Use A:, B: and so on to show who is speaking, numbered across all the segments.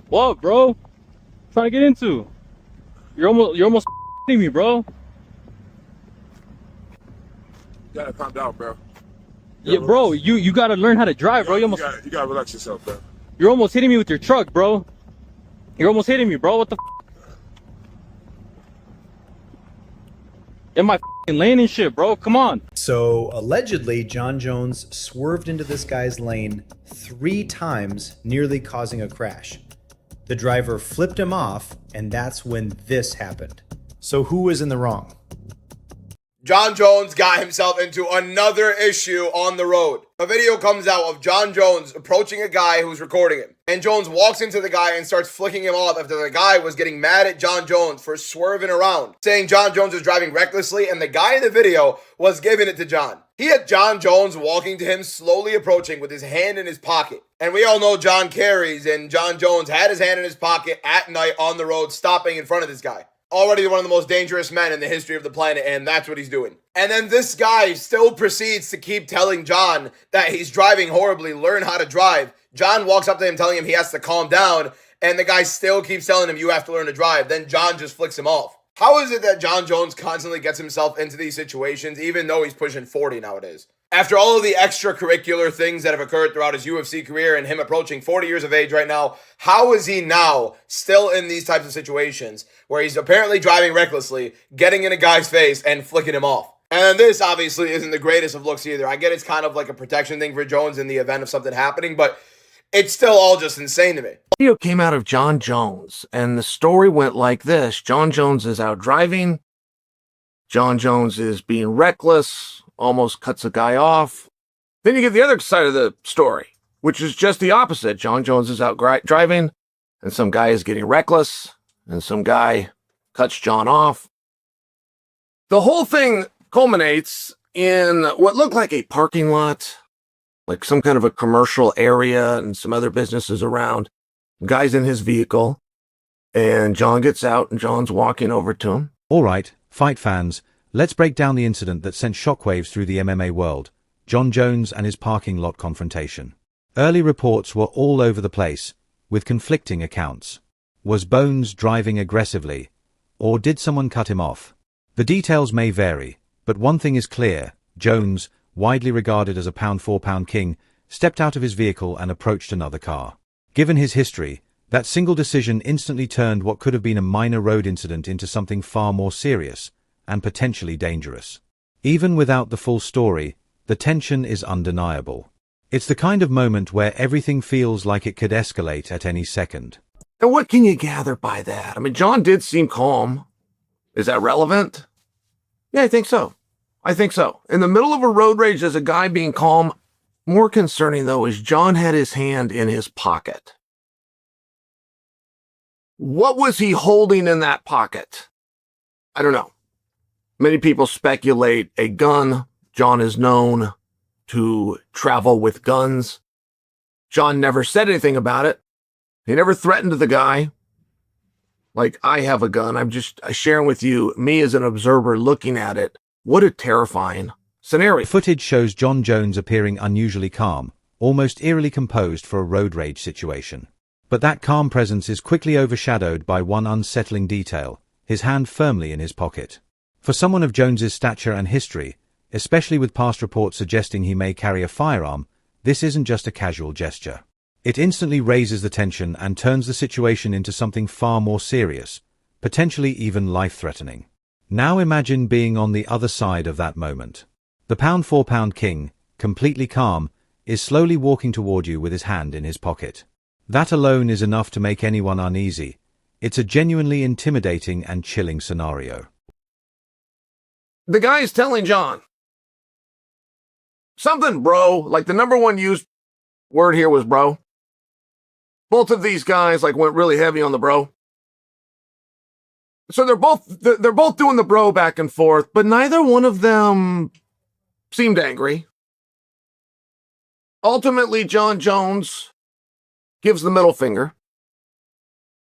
A: What, bro? Trying to get into? You're almost hitting me, bro.
B: You gotta calm down, bro.
A: Yeah, bro. You gotta learn how to drive, bro.
B: You gotta relax yourself, bro.
A: You're almost hitting me with your truck, bro. You're almost hitting me, bro. What the? In my lane and shit, bro. Come on.
C: So allegedly, Jon Jones swerved into this guy's lane 3 times, nearly causing a crash. The driver flipped him off, and that's when this happened. So who was in the wrong?
D: Jon Jones got himself into another issue on the road. A video comes out of Jon Jones approaching a guy who's recording him. And Jones walks into the guy and starts flicking him off after the guy was getting mad at Jon Jones for swerving around, saying Jon Jones was driving recklessly, and the guy in the video was giving it to Jon. He had Jon Jones walking to him, slowly approaching with his hand in his pocket. And we all know Jon carries, and Jon Jones had his hand in his pocket at night on the road, stopping in front of this guy. Already one of the most dangerous men in the history of the planet, and that's what he's doing. And then this guy still proceeds to keep telling Jon that he's driving horribly, learn how to drive. Jon walks up to him telling him he has to calm down, and the guy still keeps telling him you have to learn to drive. Then Jon just flicks him off. How is it that Jon Jones constantly gets himself into these situations, even though he's pushing 40 nowadays? After all of the extracurricular things that have occurred throughout his UFC career and him approaching 40 years of age right now, how is he now still in these types of situations where he's apparently driving recklessly, getting in a guy's face and flicking him off? And this obviously isn't the greatest of looks either. I get it's kind of like a protection thing for Jones in the event of something happening, but it's still all just insane to me.
E: Video came out of Jon Jones, and the story went like this. Jon Jones is out driving. Jon Jones is being reckless, almost cuts a guy off. Then you get the other side of the story, which is just the opposite. Jon Jones is out driving, and some guy is getting reckless, and some guy cuts Jon off. The whole thing culminates in what looked like a parking lot, like some kind of a commercial area and some other businesses around. The guy's in his vehicle, and Jon gets out, and Jon's walking over to him.
F: All right, fight fans, let's break down the incident that sent shockwaves through the MMA world, Jon Jones and his parking lot confrontation. Early reports were all over the place, with conflicting accounts. Was Bones driving aggressively, or did someone cut him off? The details may vary, but one thing is clear: Jones, widely regarded as a pound-for-pound king, stepped out of his vehicle and approached another car. Given his history, that single decision instantly turned what could have been a minor road incident into something far more serious and potentially dangerous. Even without the full story, the tension is undeniable. It's the kind of moment where everything feels like it could escalate at any second.
E: And what can you gather by that? I mean, Jon did seem calm. Is that relevant? Yeah, I think so. In the middle of a road rage, as a guy being calm. More concerning, though, is Jon had his hand in his pocket. What was he holding in that pocket? I don't know. Many people speculate a gun. Jon is known to travel with guns. Jon never said anything about it. He never threatened the guy. Like, I have a gun. I'm just sharing with you, me as an observer looking at it. What a terrifying scenario.
F: Footage shows Jon Jones appearing unusually calm, almost eerily composed for a road rage situation. But that calm presence is quickly overshadowed by one unsettling detail: his hand firmly in his pocket. For someone of Jones's stature and history, especially with past reports suggesting he may carry a firearm, this isn't just a casual gesture. It instantly raises the tension and turns the situation into something far more serious, potentially even life-threatening. Now imagine being on the other side of that moment. The pound-for-pound king, completely calm, is slowly walking toward you with his hand in his pocket. That alone is enough to make anyone uneasy. It's a genuinely intimidating and chilling scenario.
E: The guy is telling Jon something, bro. Like, the number one used word here was bro. Both of these guys went really heavy on the bro. So they're both doing the bro back and forth, but neither one of them seemed angry. Ultimately, Jon Jones gives the middle finger,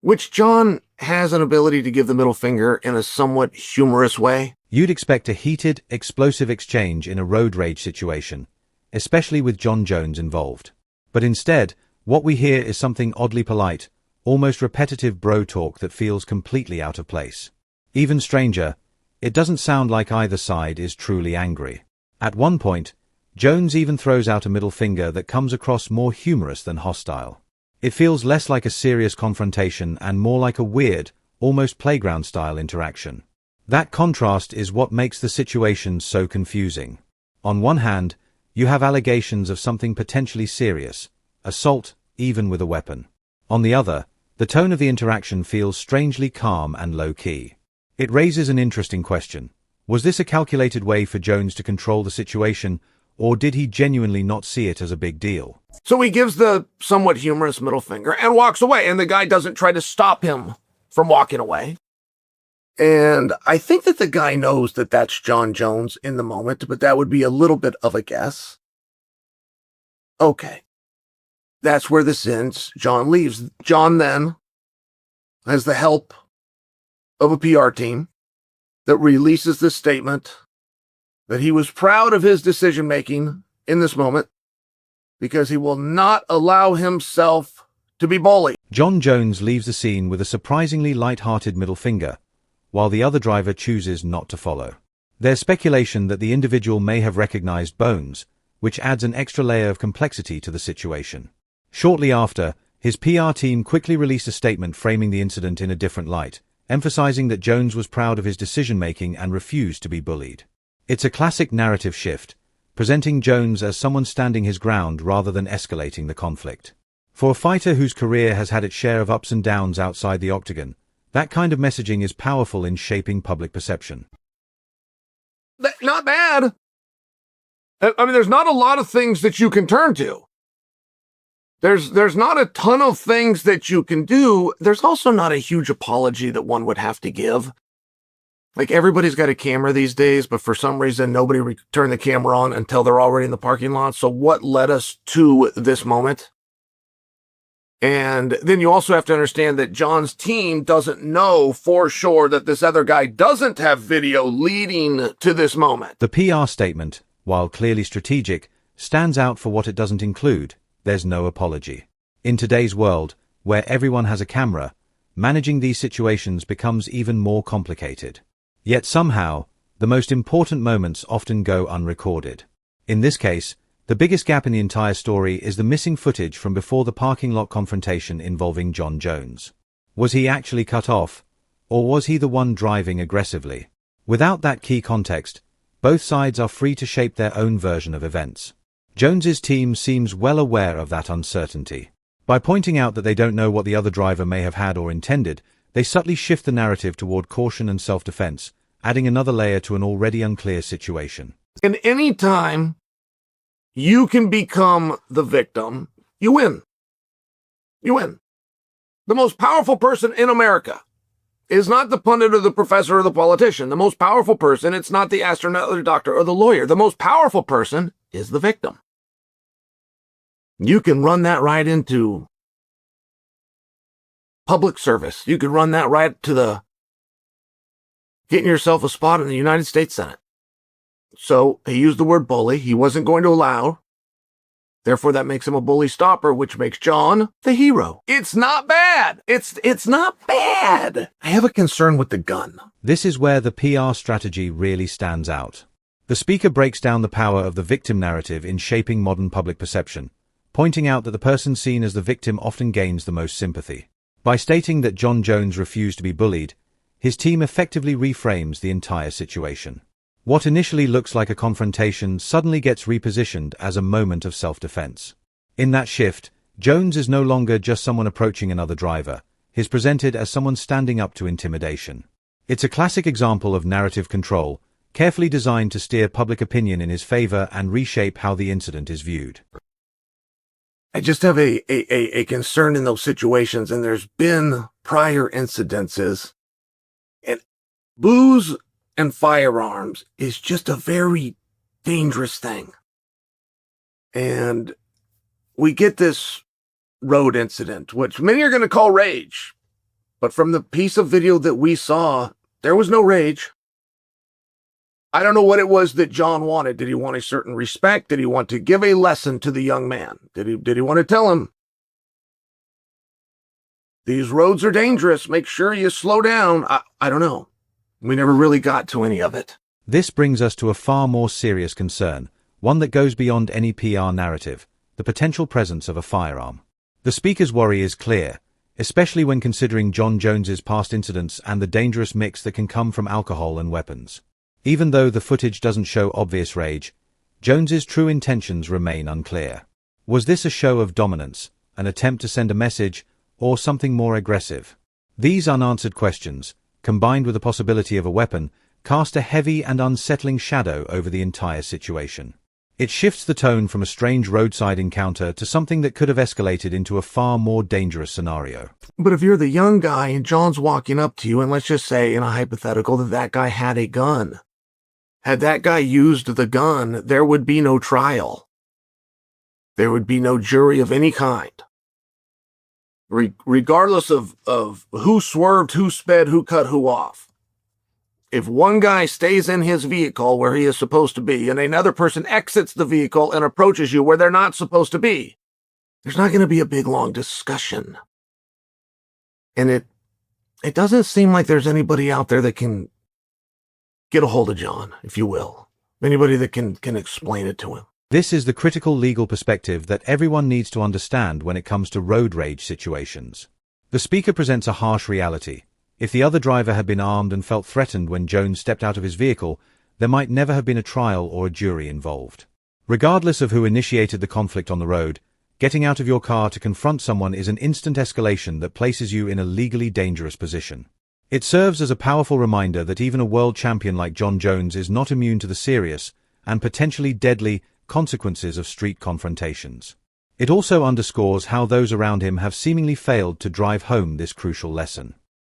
E: which Jon has an ability to give the middle finger in a somewhat humorous way.
F: You'd expect a heated, explosive exchange in a road rage situation, especially with Jon Jones involved. But instead, what we hear is something oddly polite, almost repetitive bro talk that feels completely out of place. Even stranger, it doesn't sound like either side is truly angry. At one point, Jones even throws out a middle finger that comes across more humorous than hostile. It feels less like a serious confrontation and more like a weird, almost playground-style interaction. That contrast is what makes the situation so confusing. On one hand, you have allegations of something potentially serious, assault, even with a weapon. On the other, the tone of the interaction feels strangely calm and low-key. It raises an interesting question. Was this a calculated way for Jones to control the situation, or did he genuinely not see it as a big deal?
E: So he gives the somewhat humorous middle finger and walks away, and the guy doesn't try to stop him from walking away. And I think that the guy knows that that's Jon Jones in the moment, but that would be a little bit of a guess. Okay. That's where this ends. Jon leaves. Jon then has the help of a PR team that releases this statement that he was proud of his decision-making in this moment because he will not allow himself to be bullied.
F: Jon Jones leaves the scene with a surprisingly light-hearted middle finger, while the other driver chooses not to follow. There's speculation that the individual may have recognized Bones, which adds an extra layer of complexity to the situation. Shortly after, his PR team quickly released a statement framing the incident in a different light, emphasizing that Jones was proud of his decision-making and refused to be bullied. It's a classic narrative shift, presenting Jones as someone standing his ground rather than escalating the conflict. For a fighter whose career has had its share of ups and downs outside the octagon, that kind of messaging is powerful in shaping public perception.
E: Not bad. I mean, there's not a lot of things that you can turn to. There's not a ton of things that you can do. There's also not a huge apology that one would have to give. Like, everybody's got a camera these days, but for some reason, nobody turned the camera on until they're already in the parking lot. So what led us to this moment? And then you also have to understand that Jon's team doesn't know for sure that this other guy doesn't have video leading to this moment.
F: The PR statement, while clearly strategic, stands out for what it doesn't include. There's no apology. In today's world, where everyone has a camera, managing these situations becomes even more complicated. Yet somehow, the most important moments often go unrecorded. In this case, the biggest gap in the entire story is the missing footage from before the parking lot confrontation involving Jon Jones. Was he actually cut off, or was he the one driving aggressively? Without that key context, both sides are free to shape their own version of events. Jones's team seems well aware of that uncertainty. By pointing out that they don't know what the other driver may have had or intended, they subtly shift the narrative toward caution and self-defense, adding another layer to an already unclear situation.
E: And any time you can become the victim, you win. You win. The most powerful person in America is not the pundit or the professor or the politician. The most powerful person, it's not the astronaut or the doctor or the lawyer. The most powerful person is the victim. You can run that right into public service. You could run that right to the getting yourself a spot in the United States Senate. So he used the word bully. He wasn't going to allow. Therefore, that makes him a bully stopper, which makes Jon the hero. It's not bad. It's not bad. I have a concern with the gun.
F: This is where the PR strategy really stands out. The speaker breaks down the power of the victim narrative in shaping modern public perception, pointing out that the person seen as the victim often gains the most sympathy. By stating that Jon Jones refused to be bullied, his team effectively reframes the entire situation. What initially looks like a confrontation suddenly gets repositioned as a moment of self-defense. In that shift, Jones is no longer just someone approaching another driver. He's presented as someone standing up to intimidation. It's a classic example of narrative control, carefully designed to steer public opinion in his favor and reshape how the incident is viewed.
E: I just have a concern in those situations, and there's been prior incidences. And booze and firearms is just a very dangerous thing. And we get this road incident, which many are going to call rage. But from the piece of video that we saw, there was no rage. I don't know what it was that Jon wanted. Did he want a certain respect? Did he want to give a lesson to the young man? Did he want to tell him, these roads are dangerous, make sure you slow down. I don't know. We never really got to any of it.
F: This brings us to a far more serious concern, one that goes beyond any PR narrative: the potential presence of a firearm. The speaker's worry is clear, especially when considering Jon Jones's past incidents and the dangerous mix that can come from alcohol and weapons. Even though the footage doesn't show obvious rage, Jones's true intentions remain unclear. Was this a show of dominance, an attempt to send a message, or something more aggressive? These unanswered questions, combined with the possibility of a weapon, cast a heavy and unsettling shadow over the entire situation. It shifts the tone from a strange roadside encounter to something that could have escalated into a far more dangerous scenario.
E: But if you're the young guy and John's walking up to you, and let's just say in a hypothetical that guy had a gun. Had that guy used the gun, there would be no trial. There would be no jury of any kind. Regardless of who swerved, who sped, who cut who off. If one guy stays in his vehicle where he is supposed to be, and another person exits the vehicle and approaches you where they're not supposed to be, there's not going to be a big, long discussion. And it doesn't seem like there's anybody out there that can get a hold of John, if you will. Anybody that can explain it to him.
F: This is the critical legal perspective that everyone needs to understand when it comes to road rage situations. The speaker presents a harsh reality. If the other driver had been armed and felt threatened when Jones stepped out of his vehicle, there might never have been a trial or a jury involved. Regardless of who initiated the conflict on the road, getting out of your car to confront someone is an instant escalation that places you in a legally dangerous position. It serves as a powerful reminder that even a world champion like Jon Jones is not immune to the serious, and potentially deadly, consequences of street confrontations. It also underscores how those around him have seemingly failed to drive home this crucial lesson.